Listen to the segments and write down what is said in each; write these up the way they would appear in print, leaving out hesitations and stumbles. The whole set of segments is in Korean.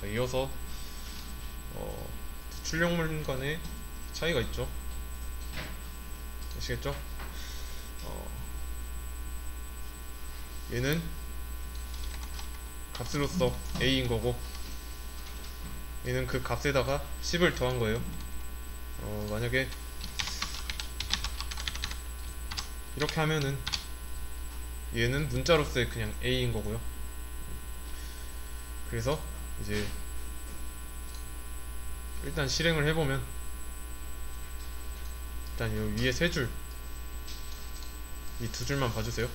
자, 이어서 출력물 간의 차이가 있죠. 아시겠죠? 어, 얘는 값으로서 a인 거고, 얘는 그 값에다가 10을 더한 거예요. 만약에 이렇게 하면은 얘는 문자로서의 그냥 a인 거고요. 그래서 이제 일단 실행을 해보면, 일단 이 위에 세 줄, 이 두 줄만 봐주세요.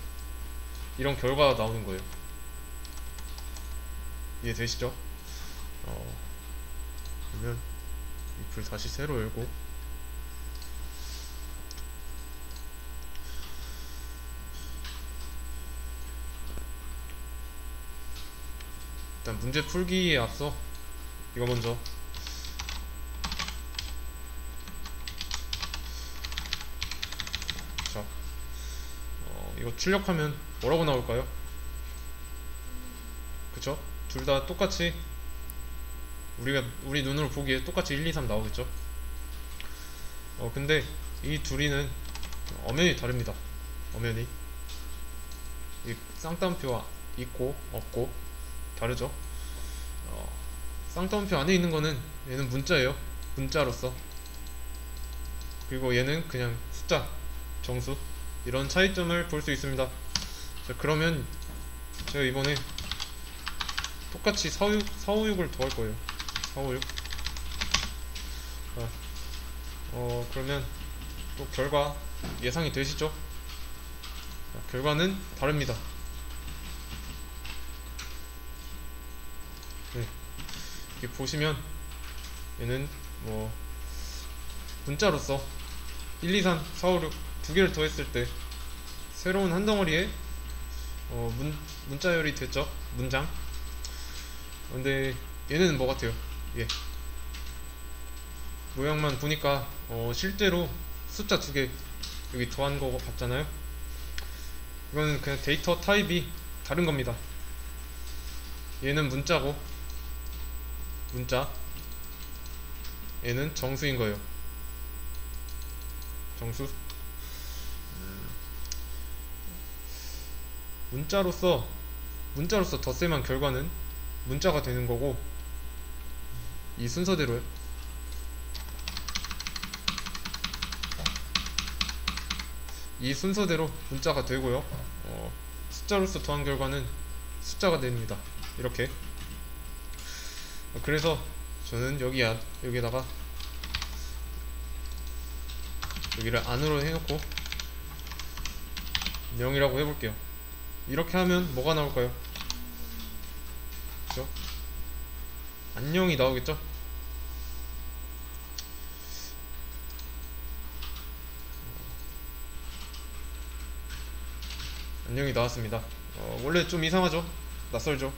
이런 결과가 나오는 거예요. 이해되시죠? 그러면 이 불 다시 새로 열고, 일단 문제 풀기에 앞서 이거 먼저 자, 이거 출력하면 뭐라고 나올까요? 그쵸? 둘 다 똑같이 우리 눈으로 보기에 똑같이 1, 2, 3 나오겠죠? 근데 이 둘이는 엄연히 다릅니다. 엄연히 이 쌍따옴표가 있고 없고 다르죠? 쌍따옴표 안에 있는 거는 얘는 문자예요. 문자로서. 그리고 얘는 그냥 숫자, 정수. 이런 차이점을 볼 수 있습니다. 자, 그러면 제가 이번에 똑같이 4, 5, 6을 더할 거예요. 4, 5, 6. 자, 그러면 또 결과 예상이 되시죠? 자, 결과는 다릅니다. 네. 이렇게 보시면 얘는 뭐 문자로서 1, 2, 3, 4, 5, 6 두 개를 더했을 때 새로운 한 덩어리에 문자열이 됐죠? 문장. 근데 얘는 뭐 같아요? 예. 모양만 보니까 실제로 숫자 두 개 여기 더한 거 같잖아요. 이거는 그냥 데이터 타입이 다른 겁니다. 얘는 문자고 문자, 얘는 정수인 거예요. 정수. 문자로서 덧셈한 결과는 문자가 되는 거고, 이 순서대로요. 이 순서대로 문자가 되고요. 숫자로서 더한 결과는 숫자가 됩니다. 이렇게. 그래서 저는 여기에다가 여기를 안으로 해놓고 0이라고 해볼게요. 이렇게 하면 뭐가 나올까요? 그죠? 안녕이 나오겠죠? 안녕이 나왔습니다. 원래 좀 이상하죠? 낯설죠?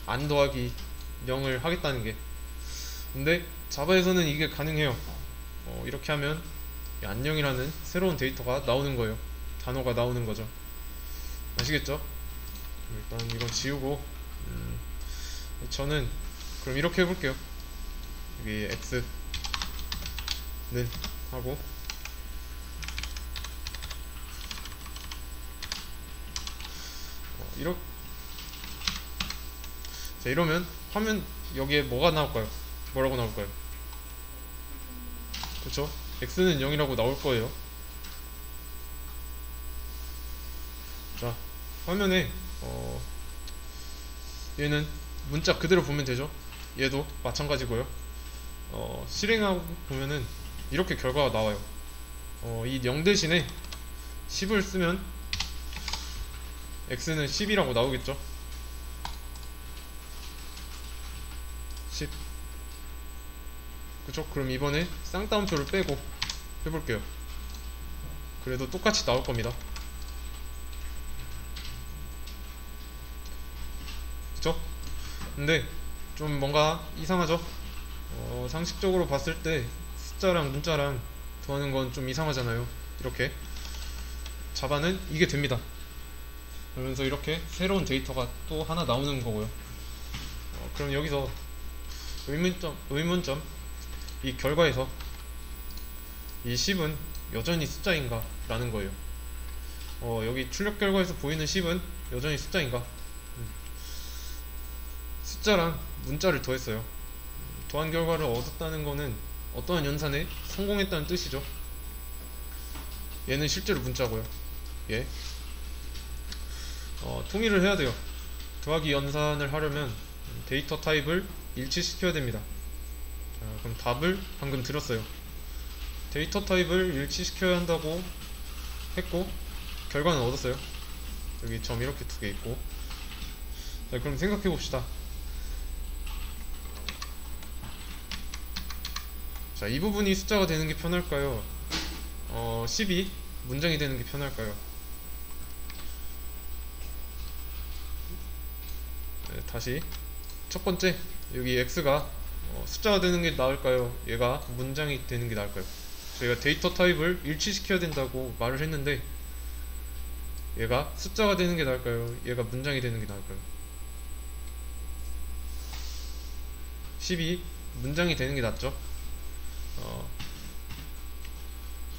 안 더하기 0을 하겠다는 게. 근데 자바에서는 이게 가능해요. 이렇게 하면 이 안녕이라는 새로운 데이터가 나오는 거예요. 단어가 나오는 거죠. 아시겠죠? 일단 이건 지우고, 저는 그럼 이렇게 해볼게요. 여기 x는 하고, 자, 이러면 화면 여기에 뭐가 나올까요? 뭐라고 나올까요? 그쵸? x는 0이라고 나올 거예요. 자, 화면에 얘는 문자 그대로 보면 되죠. 얘도 마찬가지고요. 실행하고 보면은 이렇게 결과가 나와요. 이 0 대신에 10을 쓰면 x는 10이라고 나오겠죠. 10. 그쵸? 그럼 이번에 쌍따옴표를 빼고 해볼게요. 그래도 똑같이 나올 겁니다. 그쵸? 근데 좀 뭔가 이상하죠? 상식적으로 봤을 때 숫자랑 문자랑 더하는 건 좀 이상하잖아요. 이렇게 자바는 이게 됩니다. 그러면서 이렇게 새로운 데이터가 또 하나 나오는 거고요. 그럼 여기서 의문점. 이 결과에서 이 10은 여전히 숫자인가 라는 거예요. 여기 출력 결과에서 보이는 10은 여전히 숫자인가. 숫자랑 문자를 더했어요. 더한 결과를 얻었다는 거는 어떠한 연산에 성공했다는 뜻이죠. 얘는 실제로 문자고요. 예. 통일을 해야 돼요. 더하기 연산을 하려면 데이터 타입을 일치시켜야 됩니다. 자, 그럼 답을 방금 드렸어요. 데이터 타입을 일치시켜야 한다고 했고 결과는 얻었어요. 여기 점 이렇게 두 개 있고. 자, 그럼 생각해 봅시다. 자, 이 부분이 숫자가 되는 게 편할까요? 10이 문장이 되는 게 편할까요? 네, 다시 첫 번째, 여기 x가 숫자가 되는 게 나을까요? 얘가 문장이 되는 게 나을까요? 저희가 데이터 타입을 일치시켜야 된다고 말을 했는데 얘가 숫자가 되는 게 나을까요? 얘가 문장이 되는 게 나을까요? 10이 문장이 되는 게 낫죠.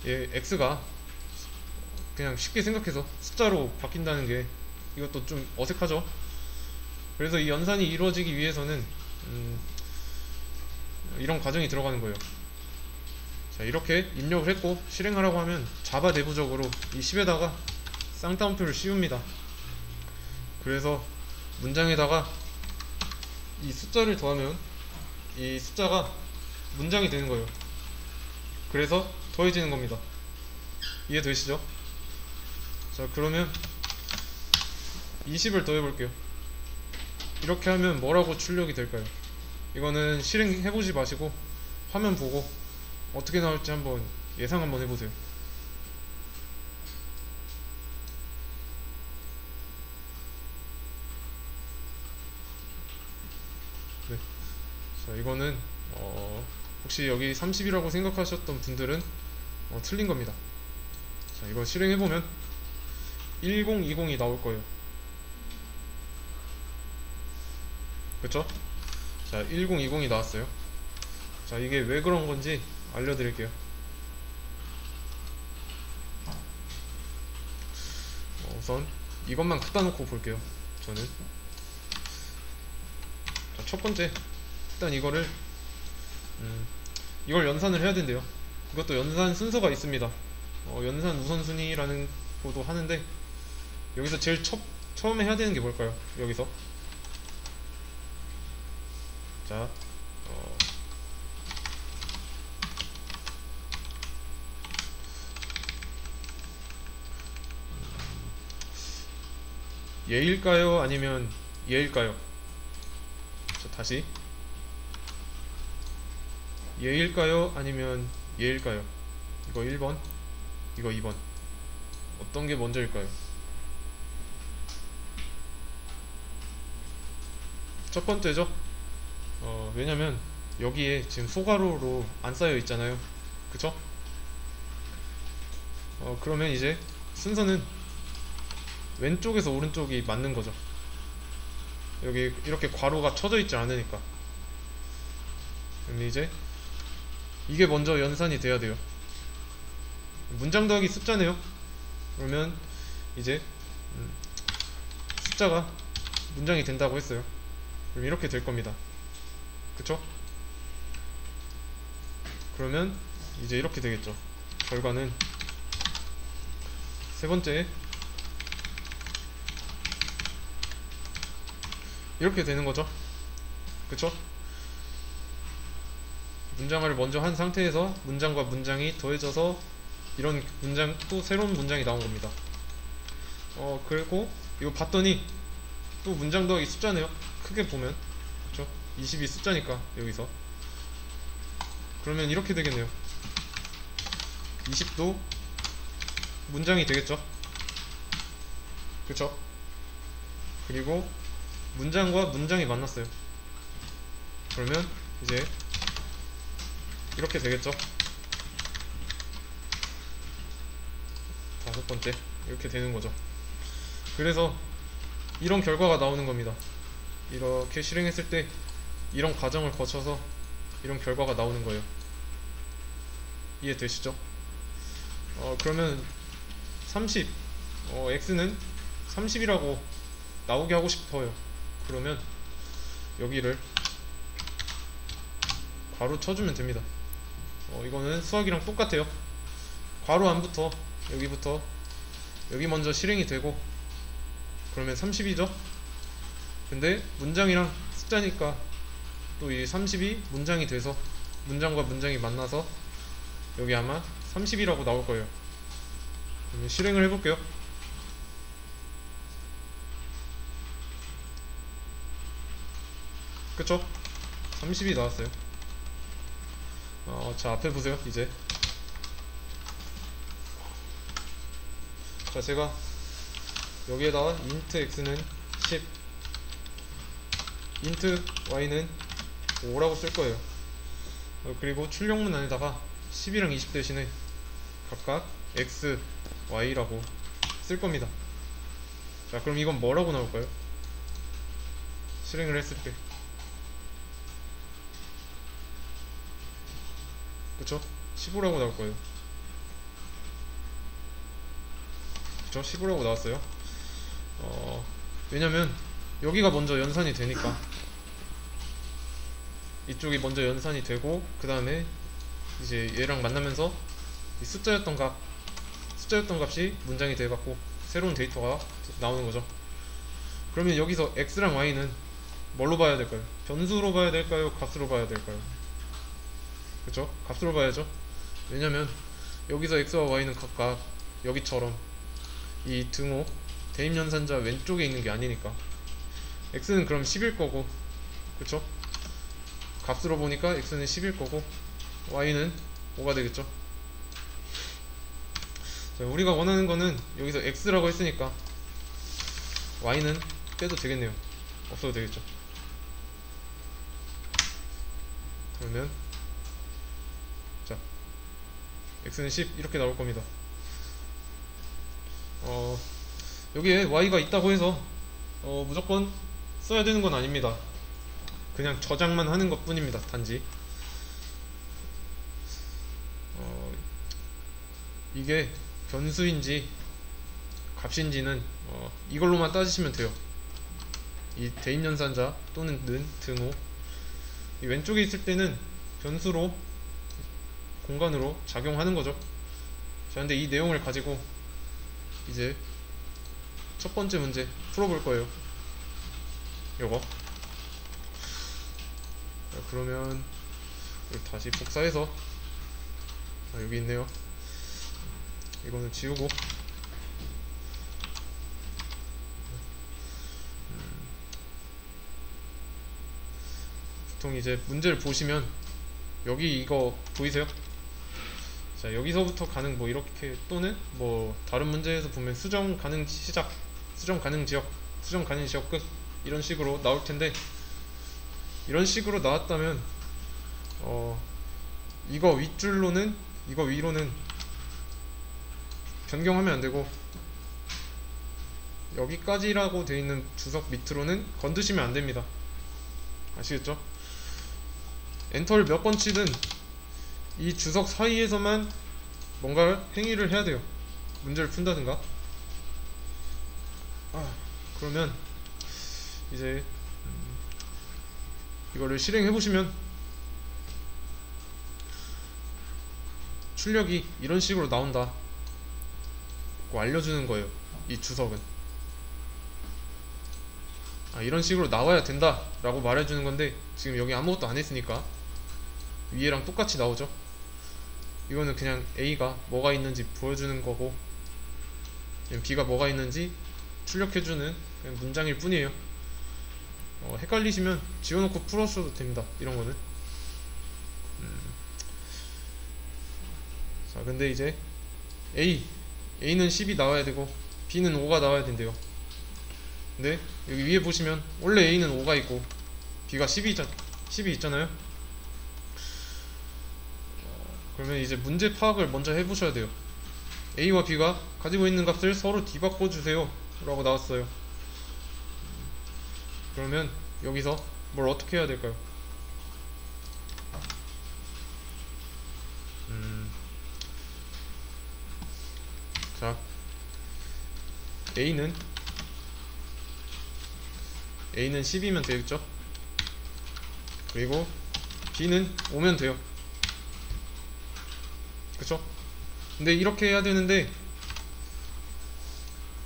얘 x가 그냥 쉽게 생각해서 숫자로 바뀐다는 게 이것도 좀 어색하죠. 그래서 이 연산이 이루어지기 위해서는 이런 과정이 들어가는 거예요. 자, 이렇게 입력을 했고 실행하라고 하면 자바 내부적으로 이 10에다가 쌍따옴표를 씌웁니다. 그래서 문장에다가 이 숫자를 더하면 이 숫자가 문장이 되는 거예요. 그래서 더해지는 겁니다. 이해되시죠? 자, 그러면 20을 더해볼게요. 이렇게 하면 뭐라고 출력이 될까요? 이거는 실행해보지 마시고 화면 보고 어떻게 나올지 한번 예상 한번 해보세요. 네. 자, 이거는 혹시 여기 30이라고 생각하셨던 분들은 틀린 겁니다. 자, 이거 실행해보면 1020이 나올 거예요. 그쵸? 자, 1020이 나왔어요. 자, 이게 왜 그런 건지 알려드릴게요. 우선 이것만 갖다 놓고 볼게요. 저는 자, 첫 번째, 일단 이걸 연산을 해야 된대요. 이것도 연산 순서가 있습니다. 연산 우선순위라는 것도 하는데 여기서 제일 처음에 해야 되는 게 뭘까요? 여기서 자, 얘일까요? 아니면 얘일까요? 자, 다시 얘일까요? 아니면 얘일까요? 이거 1번, 이거 2번. 어떤 게 먼저일까요? 첫 번째죠. 왜냐면 여기에 지금 소괄호로 안 쌓여 있잖아요. 그쵸? 그러면 이제 순서는 왼쪽에서 오른쪽이 맞는 거죠. 여기 이렇게 괄호가 쳐져 있지 않으니까. 그럼 이제 이게 먼저 연산이 돼야 돼요. 문장 더하기 숫자네요. 그러면 이제 숫자가 문장이 된다고 했어요. 그럼 이렇게 될 겁니다. 그쵸? 그러면 이제 이렇게 되겠죠. 결과는 세 번째 이렇게 되는 거죠. 그쵸? 문장을 먼저 한 상태에서 문장과 문장이 더해져서 이런 문장, 또 새로운 문장이 나온 겁니다. 그리고 이거 봤더니 또 문장 더하기 숫자네요. 크게 보면. 그쵸? 20이 숫자니까 여기서. 그러면 이렇게 되겠네요. 20도 문장이 되겠죠? 그쵸? 그리고 문장과 문장이 만났어요. 그러면 이제 이렇게 되겠죠? 다섯 번째 이렇게 되는 거죠. 그래서 이런 결과가 나오는 겁니다. 이렇게 실행했을 때 이런 과정을 거쳐서 이런 결과가 나오는 거예요. 이해되시죠? 그러면 30, x는 30이라고 나오게 하고 싶어요. 그러면 여기를 괄호 쳐주면 됩니다. 이거는 수학이랑 똑같아요. 괄호 안부터 여기부터 여기 먼저 실행이 되고, 그러면 30이죠? 근데 문장이랑 숫자니까 또 이 30이 문장이 돼서 문장과 문장이 만나서 여기 아마 30이라고 나올 거예요. 그러면 실행을 해볼게요. 그쵸? 30이 나왔어요. 자, 앞에 보세요. 이제 자, 제가 여기에다가 int x는 10, int y는 5라고 쓸 거예요. 그리고 출력문 안에다가 10이랑 20 대신에 각각 x, y라고 쓸 겁니다. 자, 그럼 이건 뭐라고 나올까요? 실행을 했을 때. 그쵸? 15라고 나올 거예요. 그쵸? 15라고 나왔어요. 왜냐면 여기가 먼저 연산이 되니까, 이쪽이 먼저 연산이 되고 그 다음에 이제 얘랑 만나면서 이 숫자였던 값이 문장이 돼갖고 새로운 데이터가 나오는 거죠. 그러면 여기서 x랑 y는 뭘로 봐야 될까요? 변수로 봐야 될까요? 값으로 봐야 될까요? 그쵸? 값으로 봐야죠. 왜냐면 여기서 x와 y는 각각 여기처럼 이 등호 대입연산자 왼쪽에 있는 게 아니니까 x는 그럼 10일 거고, 그쵸? 값으로 보니까 x는 10일 거고 y는 5가 되겠죠. 자, 우리가 원하는 거는 여기서 x라고 했으니까 y는 빼도 되겠네요. 없어도 되겠죠. 그러면 자, x는 10 이렇게 나올 겁니다. 여기에 y가 있다고 해서 무조건 써야 되는 건 아닙니다. 그냥 저장만 하는 것 뿐입니다. 단지 이게 변수인지 값인지는 이걸로만 따지시면 돼요. 이 대입연산자 또는 는 등호, 이 왼쪽에 있을 때는 변수로 공간으로 작용하는 거죠. 자, 근데 이 내용을 가지고 이제 첫 번째 문제 풀어볼 거예요. 요거. 자, 그러면 다시 복사해서, 여기 있네요. 이거는 지우고, 보통 이제 문제를 보시면 여기 이거 보이세요? 자, 여기서부터 가능 뭐 이렇게, 또는 뭐 다른 문제에서 보면 수정 가능 시작, 수정 가능 지역, 수정 가능 지역 끝, 이런 식으로 나올 텐데, 이런 식으로 나왔다면 이거 윗줄로는, 이거 위로는 변경하면 안 되고, 여기까지라고 되어 있는 주석 밑으로는 건드시면 안 됩니다. 아시겠죠? 엔터를 몇 번 치든 이 주석 사이에서만 뭔가 행위를 해야 돼요. 문제를 푼다든가. 그러면 이제 이거를 실행해 보시면 출력이 이런 식으로 나온다 고 알려주는 거예요. 이 주석은 이런 식으로 나와야 된다 라고 말해주는 건데, 지금 여기 아무것도 안 했으니까 위에랑 똑같이 나오죠. 이거는 그냥 A가 뭐가 있는지 보여주는 거고, B가 뭐가 있는지 출력해주는 그냥 문장일 뿐이에요. 헷갈리시면 지워놓고 풀어주셔도 됩니다. 이런 거는. 자, 근데 이제 A는 10이 나와야 되고 B는 5가 나와야 된대요. 근데 여기 위에 보시면 원래 A는 5가 있고 B가 10이 있잖아요. 그러면 이제 문제 파악을 먼저 해보셔야 돼요. A와 B가 가지고 있는 값을 서로 뒤바꿔 주세요 라고 나왔어요. 그러면 여기서 뭘 어떻게 해야 될까요? 자, A는 10이면 되겠죠? 그리고 B는 5면 돼요. 그쵸? 근데 이렇게 해야 되는데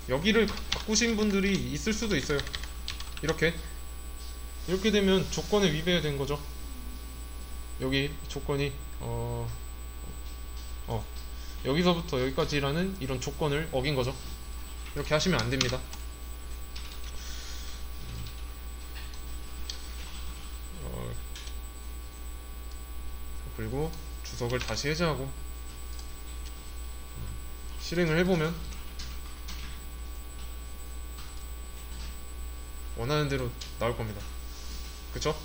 여기를 바꾸신 분들이 있을 수도 있어요. 이렇게 되면 조건에 위배된 거죠. 여기 조건이 여기서부터 여기까지라는 이런 조건을 어긴 거죠. 이렇게 하시면 안 됩니다. 그리고 주석을 다시 해제하고 실행을 해보면 원하는 대로 나올 겁니다. 그쵸?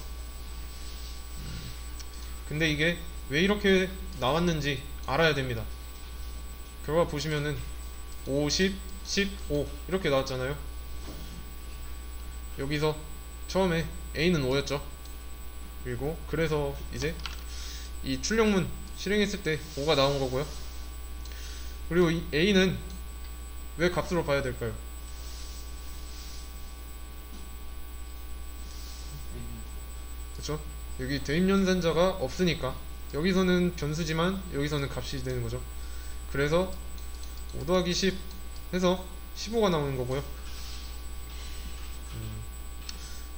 근데 이게 왜 이렇게 나왔는지 알아야 됩니다. 결과 보시면은 50, 15 이렇게 나왔잖아요. 여기서 처음에 A는 5였죠. 그리고 그래서 이제 이 출력문 실행했을 때 5가 나온 거고요. 그리고 이 A는 왜 값으로 봐야 될까요? 그쵸? 여기 대입연산자가 없으니까 여기서는 변수지만 여기서는 값이 되는 거죠. 그래서 5 더하기 10 해서 15가 나오는 거고요.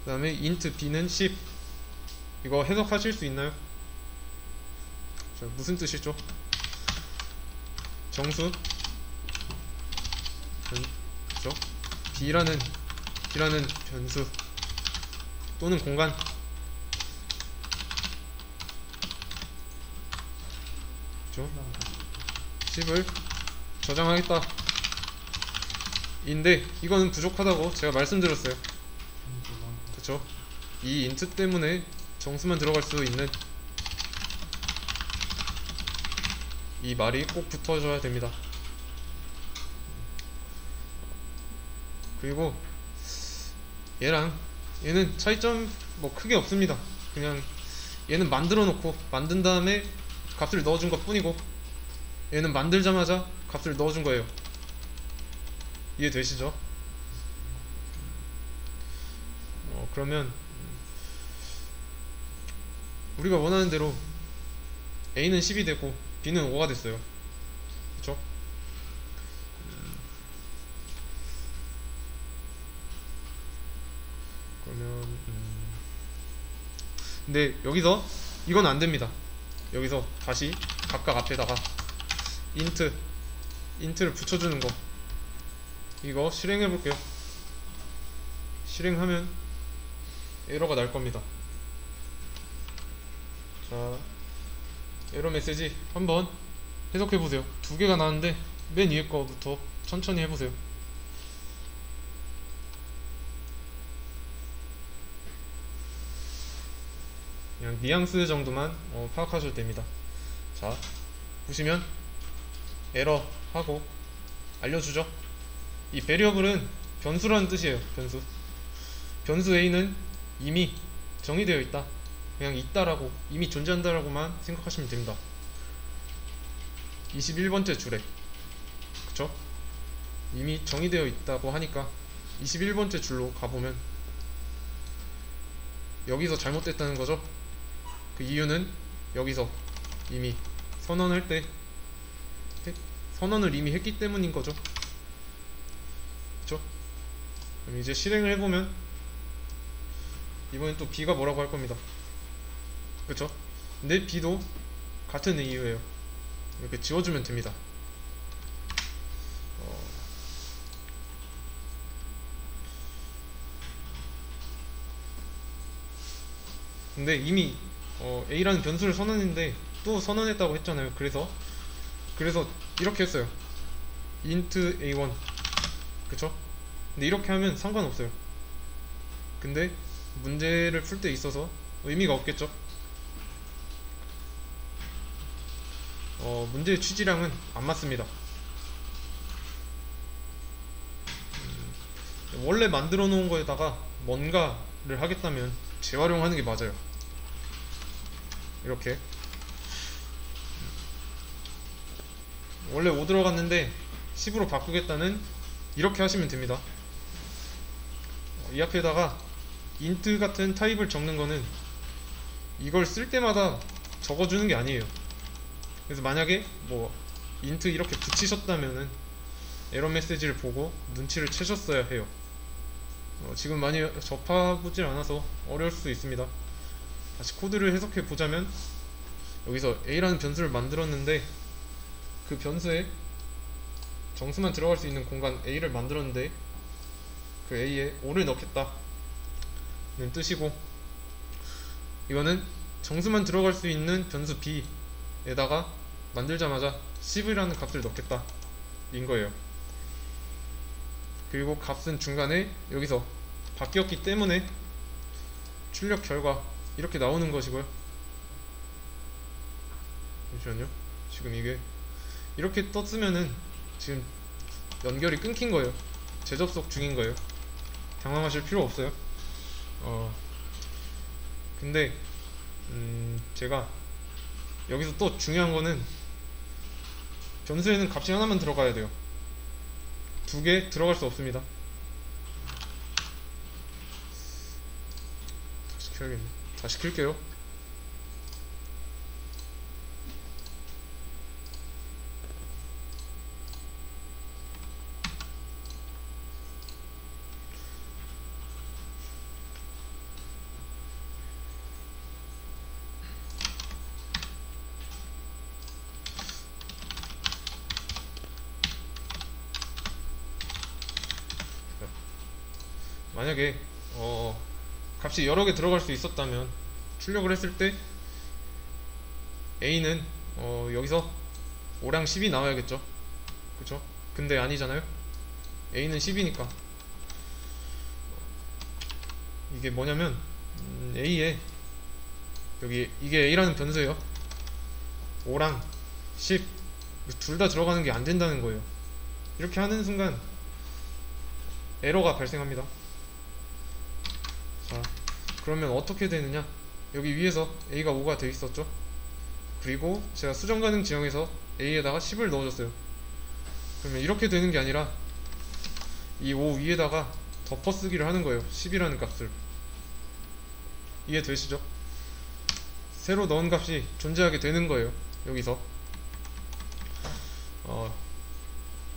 그 다음에 int b는 10. 이거 해석하실 수 있나요? 자, 무슨 뜻이죠? 정수 그죠? b라는 변수 또는 공간 그죠? 10을 저장하겠다 인데 이거는 부족하다고 제가 말씀드렸어요. 그쵸? 이 int 때문에 정수만 들어갈 수 있는 이 말이 꼭 붙어줘야 됩니다. 그리고 얘는 차이점 뭐 크게 없습니다. 그냥 얘는 만들어 놓고 만든 다음에 값을 넣어준 것 뿐이고 얘는 만들자마자 값을 넣어준 거예요. 이해되시죠? 그러면 우리가 원하는 대로 A는 10이 되고 B는 5가 됐어요. 그쵸? 그러면 근데 여기서 이건 안 됩니다. 여기서 다시 각각 앞에다가 int를 붙여주는 거 이거 실행해 볼게요. 실행하면 에러가 날 겁니다. 자, 에러 메시지 한번 해석해 보세요. 두 개가 나왔는데 맨 위에 거부터 천천히 해보세요. 그냥 뉘앙스 정도만 파악하셔도 됩니다. 자, 보시면 에러 하고 알려주죠. 이 베리어블은 변수라는 뜻이에요. 변수 A는 이미 정의되어 있다. 그냥 있다라고 이미 존재한다라고만 생각하시면 됩니다. 21번째 줄에 그쵸? 이미 정의되어 있다고 하니까 21번째 줄로 가보면 여기서 잘못됐다는 거죠. 그 이유는 여기서 이미 선언할 때 선언을 이미 했기 때문인 거죠. 그쵸? 그럼 이제 실행을 해보면 이번엔 또 B가 뭐라고 할 겁니다. 그쵸? 근데 B도 같은 이유예요. 이렇게 지워주면 됩니다. 근데 이미 A라는 변수를 선언했는데 또 선언했다고 했잖아요. 그래서 이렇게 했어요. int a1 그쵸? 근데 이렇게 하면 상관없어요. 근데 문제를 풀 때 있어서 의미가 없겠죠? 문제의 취지랑은 안 맞습니다. 원래 만들어 놓은 거에다가 뭔가를 하겠다면 재활용하는 게 맞아요. 이렇게 원래 5 들어갔는데 10으로 바꾸겠다는 이렇게 하시면 됩니다. 이 앞에다가 int 같은 타입을 적는 거는 이걸 쓸 때마다 적어주는 게 아니에요. 그래서 만약에 뭐 int 이렇게 붙이셨다면은 에러 메시지를 보고 눈치를 채셨어야 해요. 지금 많이 접해보질 않아서 어려울 수 있습니다. 다시 코드를 해석해 보자면, 여기서 a라는 변수를 만들었는데 그 변수에 정수만 들어갈 수 있는 공간 a를 만들었는데 그 a에 5를 넣겠다는 뜻이고, 이거는 정수만 들어갈 수 있는 변수 b에다가 만들자마자 10이라는 값을 넣겠다 인 거예요. 그리고 값은 중간에 여기서 바뀌었기 때문에 출력 결과 이렇게 나오는 것이고요. 잠시만요. 지금 이게 이렇게 떴으면은 지금 연결이 끊긴 거예요. 재접속 중인 거예요. 당황하실 필요 없어요. 근데 제가 여기서 또 중요한 거는 변수에는 값이 하나만 들어가야 돼요. 두 개 들어갈 수 없습니다. 다시 켜야겠네. 다시 켤게요. 만약에 값이 여러 개 들어갈 수 있었다면 출력을 했을 때 A는 여기서 5랑 10이 나와야겠죠. 그쵸? 근데 아니잖아요. A는 10이니까 이게 뭐냐면 A에 여기 이게 A라는 변수예요. 5랑 10 둘 다 들어가는 게 안 된다는 거예요. 이렇게 하는 순간 에러가 발생합니다. 자, 그러면 어떻게 되느냐? 여기 위에서 A가 5가 되어 있었죠. 그리고 제가 수정 가능 지형에서 A에다가 10을 넣어줬어요. 그러면 이렇게 되는 게 아니라 이 5 위에다가 덮어쓰기를 하는 거예요. 10이라는 값을. 이해되시죠? 새로 넣은 값이 존재하게 되는 거예요. 여기서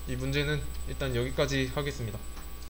이 문제는 일단 여기까지 하겠습니다.